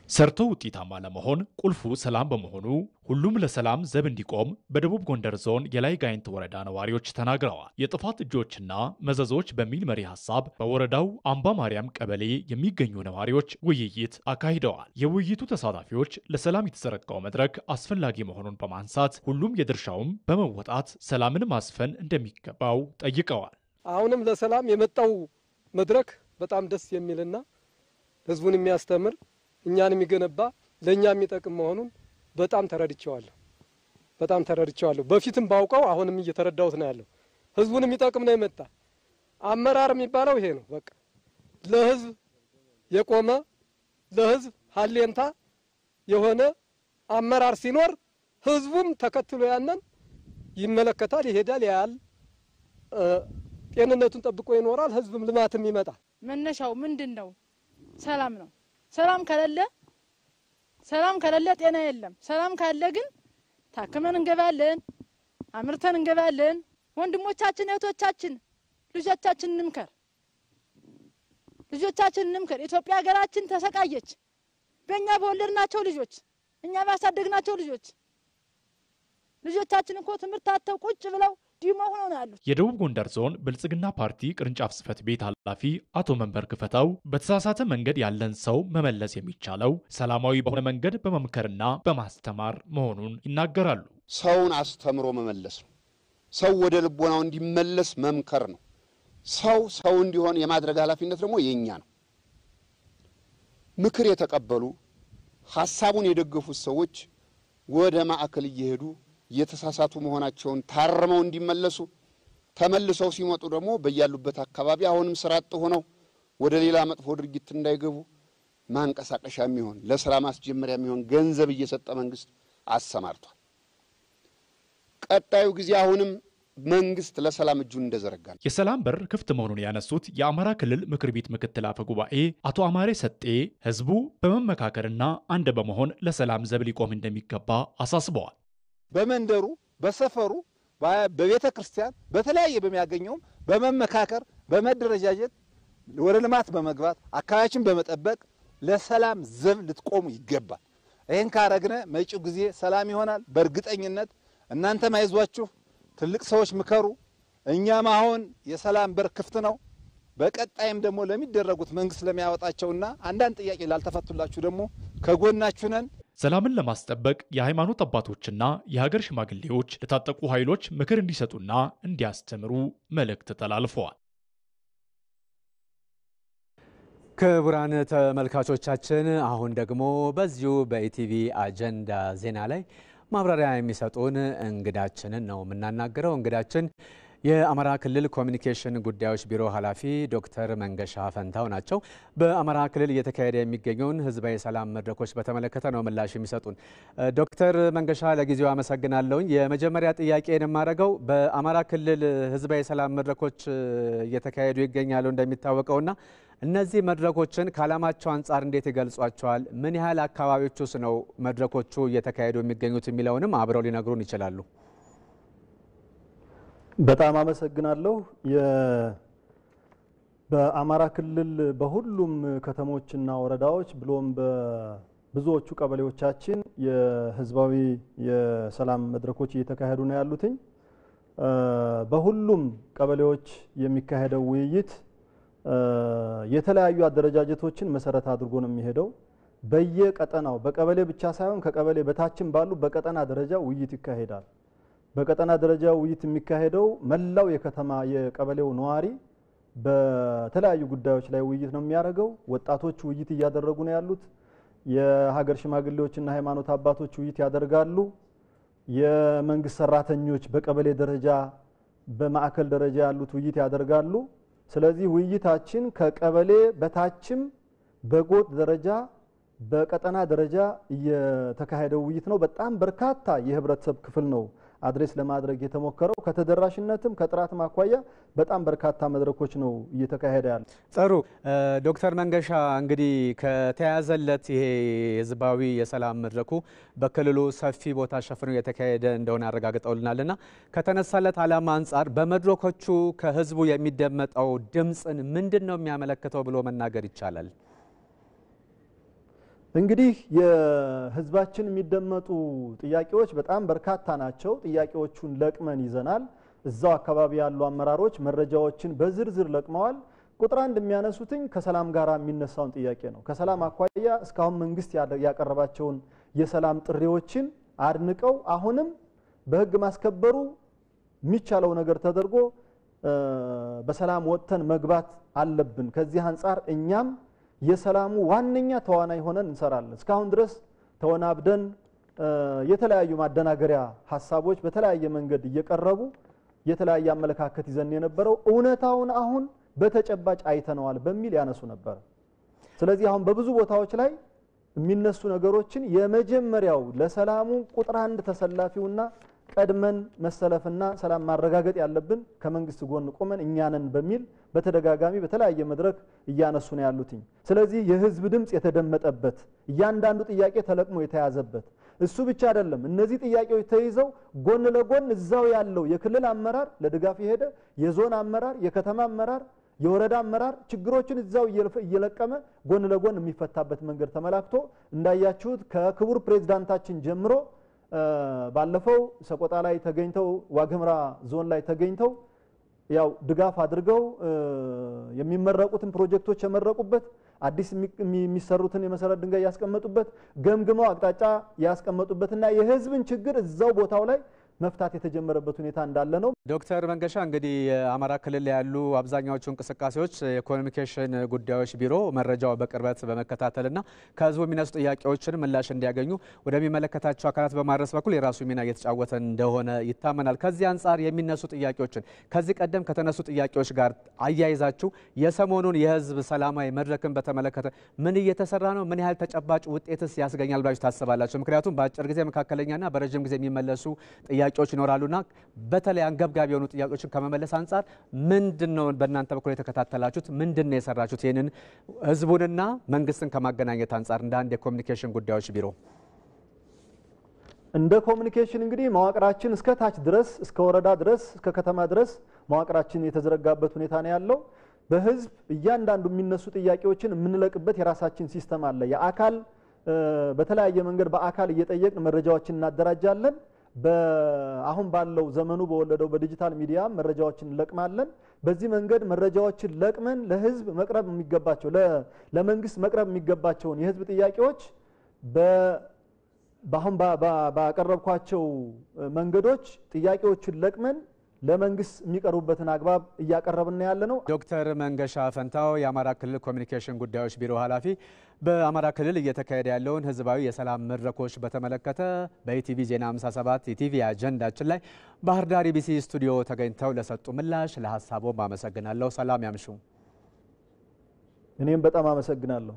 ሰርተው ውጤታማ ለመሆን ቁልፉ ሰላም በመሆኑ ሁሉም ለሰላም ዘብ እንዲቆም በደቡብ ጎንደር ዞን የላይ ጋይንት ወረዳ ነዋሪዎች ተናግረዋል። የጥፋት እጆችና መዘዞች በሚል መሪ ሐሳብ በወረዳው አምባ ማርያም ቀበሌ የሚገኙ ነዋሪዎች ውይይት አካሂደዋል። የውይይቱ ተሳታፊዎች ለሰላም የተዘረጋው መድረክ አስፈላጊ መሆኑን በማንሳት ሁሉም የድርሻውን በመወጣት ሰላምን ማስፈን እንደሚገባው ጠይቀዋል። አሁንም ለሰላም የመጣው መድረክ በጣም ደስ የሚልና ህዝቡን የሚያስተምር እኛን የሚገነባ ለኛ የሚጠቅም መሆኑን በጣም ተረድቻለሁ። በፊትም ባውቀው አሁንም እየተረዳሁት ነው ያለው። ህዝቡን የሚጠቅም ነው የመጣ አመራር የሚባለው ይሄ ነው። በቃ ለህዝብ የቆመ ለህዝብ ሀሌንታ የሆነ አመራር ሲኖር ህዝቡም ተከትሎ ያንን ይመለከታል፣ ይሄዳል፣ ያያል፣ ጤንነቱን ጠብቆ ይኖራል። ህዝብም ልማትም ይመጣል። መነሻው ምንድነው? ሰላም ነው። ሰላም ከሌለ ጤና የለም። ሰላም ካለ ግን ታከመን እንገባለን፣ አምርተን እንገባለን። ወንድሞቻችን እህቶቻችን ልጆቻችንን እንምከር። ኢትዮጵያ ሀገራችን ተሰቃየች። በእኛ በወለድናቸው ልጆች፣ እኛ ባሳደግናቸው ልጆቻችን እኮ ትምህርት አጥተው ቁጭ ብለው ዲሞ ሆነው ነው ያሉት። የደቡብ ጎንደር ዞን ብልጽግና ፓርቲ ቅርንጫፍ ጽሕፈት ቤት ኃላፊ አቶ መንበር ክፈታው በተሳሳተ መንገድ ያለን ሰው መመለስ የሚቻለው ሰላማዊ በሆነ መንገድ በመምከርና በማስተማር መሆኑን ይናገራሉ። ሰውን አስተምሮ መመለስ ነው። ሰው ወደ ልቦናው እንዲመለስ መምከር ነው። ሰው እንዲሆን የማድረግ ኃላፊነት ደግሞ የኛ ነው። ምክር የተቀበሉ ሐሳቡን የደገፉት ሰዎች ወደ ማዕከል እየሄዱ የተሳሳቱ መሆናቸውን ታርመው እንዲመለሱ ተመልሰው ሲመጡ ደግሞ በያሉበት አካባቢ አሁንም ስራጥ ሆነው ወደ ሌላ መጥፎ ድርጊት እንዳይገቡ ማንቀሳቀሻ የሚሆን ለስራ ማስጀመሪያ የሚሆን ገንዘብ እየሰጠ መንግስት አሰማርቷል። ቀጣዩ ጊዜ አሁንም መንግስት ለሰላም እጁን እንደዘረጋ ነው። የሰላም በር ክፍት መሆኑን ያነሱት የአማራ ክልል ምክር ቤት ምክትል አፈ ጉባኤ አቶ አማሬ ሰጤ ህዝቡ በመመካከርና አንድ በመሆን ለሰላም ዘብ ሊቆም እንደሚገባ አሳስበዋል። በመንደሩ በሰፈሩ በቤተ ክርስቲያን በተለያየ በሚያገኘው በመመካከር በመደረጃጀት ወደ ልማት በመግባት አካባቢያችን በመጠበቅ ለሰላም ዘብ ልትቆሙ ይገባል። ይሄን ካረግነ መጪው ጊዜ ሰላም ይሆናል በእርግጠኝነት። እናንተም አይዟችሁ፣ ትልቅ ሰዎች ምከሩ። እኛም አሁን የሰላም በር ክፍት ነው። በቀጣይም ደግሞ ለሚደረጉት መንግስት ለሚያወጣቸውና አንዳንድ ጥያቄ ላልተፈቱላችሁ ደግሞ ከጎናችሁ ነን። ሰላምን ለማስጠበቅ የሃይማኖት አባቶችና የሀገር ሽማግሌዎች ለታጠቁ ኃይሎች ምክር እንዲሰጡና እንዲያስተምሩ መልእክት ተላልፈዋል። ክቡራን ተመልካቾቻችን አሁን ደግሞ በዚሁ በኢቲቪ አጀንዳ ዜና ላይ ማብራሪያ የሚሰጡን እንግዳችንን ነው የምናናገረው። እንግዳችን የአማራ ክልል ኮሚኒኬሽን ጉዳዮች ቢሮ ኃላፊ ዶክተር መንገሻ ፈንታው ናቸው። በአማራ ክልል እየተካሄደ የሚገኘውን ህዝባዊ ሰላም መድረኮች በተመለከተ ነው ምላሽ የሚሰጡን። ዶክተር መንገሻ ለጊዜው አመሰግናለሁኝ። የመጀመሪያ ጥያቄን የማደርገው በአማራ ክልል ህዝባዊ ሰላም መድረኮች እየተካሄዱ ይገኛሉ እንደሚታወቀውና እነዚህ መድረኮችን ከዓላማቸው አንጻር እንዴት ይገልጿቸዋል? ምን ያህል አካባቢዎች ውስጥ ነው መድረኮቹ እየተካሄዱ የሚገኙት የሚለውንም አብረው ሊነግሩን ይችላሉ? በጣም አመሰግናለሁ። በአማራ ክልል በሁሉም ከተሞችና ወረዳዎች ብሎም በብዙዎቹ ቀበሌዎቻችን የህዝባዊ የሰላም መድረኮች እየተካሄዱ ነው ያሉት። በሁሉም ቀበሌዎች የሚካሄደው ውይይት የተለያዩ አደረጃጀቶችን መሰረት አድርጎ ነው የሚሄደው። በየቀጠናው በቀበሌ ብቻ ሳይሆን ከቀበሌ በታችም ባሉ በቀጠና ደረጃ ውይይት ይካሄዳል። በቀጠና ደረጃ ውይይት የሚካሄደው መላው የቀበሌው ነዋሪ በተለያዩ ጉዳዮች ላይ ውይይት ነው የሚያደርገው። ወጣቶች ውይይት እያደረጉ ነው ያሉት። የሀገር ሽማግሌዎችና ሃይማኖት አባቶች ውይይት ያደርጋሉ። የመንግስት ሰራተኞች በቀበሌ ደረጃ በማዕከል ደረጃ ያሉት ውይይት ያደርጋሉ። ስለዚህ ውይይታችን ከቀበሌ በታችም በጎጥ ደረጃ በቀጠና ደረጃ የተካሄደው ውይይት ነው። በጣም በርካታ የህብረተሰብ ክፍል ነው አድሬስ ለማድረግ የተሞከረው። ከተደራሽነትም ከጥራትም አኳያ በጣም በርካታ መድረኮች ነው እየተካሄደ ያለው። ጥሩ ዶክተር መንገሻ እንግዲህ ከተያዘለት ይሄ ህዝባዊ የሰላም መድረኩ በክልሉ ሰፊ ቦታ ሸፍኖ የተካሄደ እንደሆነ አረጋግጠውልናልና ከተነሳለት ዓላማ አንጻር በመድረኮቹ ከህዝቡ የሚደመጠው ድምጽን ምንድነው የሚያመለክተው ብሎ መናገር ይቻላል? እንግዲህ የህዝባችን የሚደመጡ ጥያቄዎች በጣም በርካታ ናቸው። ጥያቄዎቹን ለቅመን ይዘናል። እዛው አካባቢ ያሉ አመራሮች መረጃዎችን በዝርዝር ለቅመዋል። ቁጥር አንድ የሚያነሱትኝ ከሰላም ጋር የሚነሳውን ጥያቄ ነው። ከሰላም አኳያ እስካሁን መንግስት ያቀረባቸውን የሰላም ጥሪዎችን አድንቀው አሁንም በህግ ማስከበሩ የሚቻለው ነገር ተደርጎ በሰላም ወጥተን መግባት አለብን። ከዚህ አንፃር እኛም የሰላሙ ዋነኛ ተዋናይ ሆነን እንሰራለን። እስካሁን ድረስ ተወናብደን የተለያዩ ማደናገሪያ ሐሳቦች በተለያየ መንገድ እየቀረቡ የተለያየ አመለካከት ይዘን የነበረው እውነታውን አሁን በተጨባጭ አይተነዋል በሚል ያነሱ ነበር። ስለዚህ አሁን በብዙ ቦታዎች ላይ የሚነሱ ነገሮችን የመጀመሪያው ለሰላሙ ቁጥር አንድ ተሰላፊውና ቀድመን መሰለፍና ሰላም ማረጋገጥ ያለብን ከመንግስት ጎን ቆመን እኛንን በሚል በተደጋጋሚ በተለያየ መድረክ እያነሱ ነው ያሉትኝ። ስለዚህ የህዝብ ድምጽ የተደመጠበት እያንዳንዱ ጥያቄ ተለቅሞ የተያዘበት እሱ ብቻ አይደለም። እነዚህ ጥያቄዎች ተይዘው ጎን ለጎን እዛው ያለው የክልል አመራር ለድጋፍ የሄደ የዞን አመራር፣ የከተማ አመራር፣ የወረዳ አመራር ችግሮችን እዛው እየለቀመ ጎን ለጎን የሚፈታበት መንገድ ተመላክቶ እንዳያችሁት ከክቡር ፕሬዝዳንታችን ጀምሮ ባለፈው ሰቆጣ ላይ ተገኝተው ዋግምራ ዞን ላይ ተገኝተው ያው ድጋፍ አድርገው የሚመረቁትን ፕሮጀክቶች የመረቁበት አዲስ የሚሰሩትን የመሰረት ድንጋይ ያስቀመጡበት ገምግመው አቅጣጫ ያስቀመጡበትና የህዝብን ችግር እዛው ቦታው ላይ መፍታት የተጀመረበት ሁኔታ እንዳለ ነው። ዶክተር መንገሻ እንግዲህ የአማራ ክልል ያሉ አብዛኛዎቹ እንቅስቃሴዎች የኮሚኒኬሽን ጉዳዮች ቢሮ መረጃው በቅርበት በመከታተልና ከህዝቡ የሚነሱ ጥያቄዎችን ምላሽ እንዲያገኙ ወደሚመለከታቸው አካላት በማድረስ በኩል የራሱ ሚና እየተጫወተ እንደሆነ ይታመናል። ከዚህ አንጻር የሚነሱ ጥያቄዎችን ከዚህ ቀደም ከተነሱ ጥያቄዎች ጋር አያይዛችሁ የሰሞኑን የህዝብ ሰላማዊ መድረክን በተመለከተ ምን እየተሰራ ነው? ምን ያህል ተጨባጭ ውጤትስ ያስገኛል ብላችሁ ታስባላችሁ? ምክንያቱም በአጭር ጊዜ መካከለኛና በረጅም ጊዜ የሚመለሱ ጥያቄዎች ይኖራሉና በተለይ አንገብጋቢ የሆኑ ጥያቄዎችን ከመመለስ አንጻር ምንድነው በእናንተ በኩል የተከታተላችሁት? ምንድነው የሰራችሁት? ይሄንን ህዝቡንና መንግስትን ከማገናኘት አንጻር እንደ አንድ የኮሚኒኬሽን ጉዳዮች ቢሮ እንደ ኮሚኒኬሽን እንግዲህ መዋቅራችን እስከ ታች ድረስ እስከ ወረዳ ድረስ እስከ ከተማ ድረስ መዋቅራችን የተዘረጋበት ሁኔታ ነው ያለው። በህዝብ እያንዳንዱ የሚነሱ ጥያቄዎችን የምንለቅበት የራሳችን ሲስተም አለ። የአካል በተለያየ መንገድ በአካል እየጠየቅን መረጃዎችን እናደራጃለን። አሁን ባለው ዘመኑ በወለደው በዲጂታል ሚዲያ መረጃዎችን ለቅማለን። በዚህ መንገድ መረጃዎችን ለቅመን ለህዝብ መቅረብ የሚገባቸው ለመንግስት መቅረብ የሚገባቸውን የህዝብ ጥያቄዎች በአሁን ባቀረብኳቸው መንገዶች ጥያቄዎችን ለቅመን ለመንግስት የሚቀርቡበትን አግባብ እያቀረብን ያለ ነው። ዶክተር መንገሻ ፈንታው የአማራ ክልል ኮሚኒኬሽን ጉዳዮች ቢሮ ኃላፊ በአማራ ክልል እየተካሄደ ያለውን ህዝባዊ የሰላም መድረኮች በተመለከተ በኢቲቪ ዜና 57 ኢቲቪ አጀንዳችን ላይ ባህር ዳር ኢቢሲ ስቱዲዮ ተገኝተው ለሰጡ ምላሽ ለሐሳቦም አመሰግናለሁ። ሰላም ያምሹ። እኔም በጣም አመሰግናለሁ።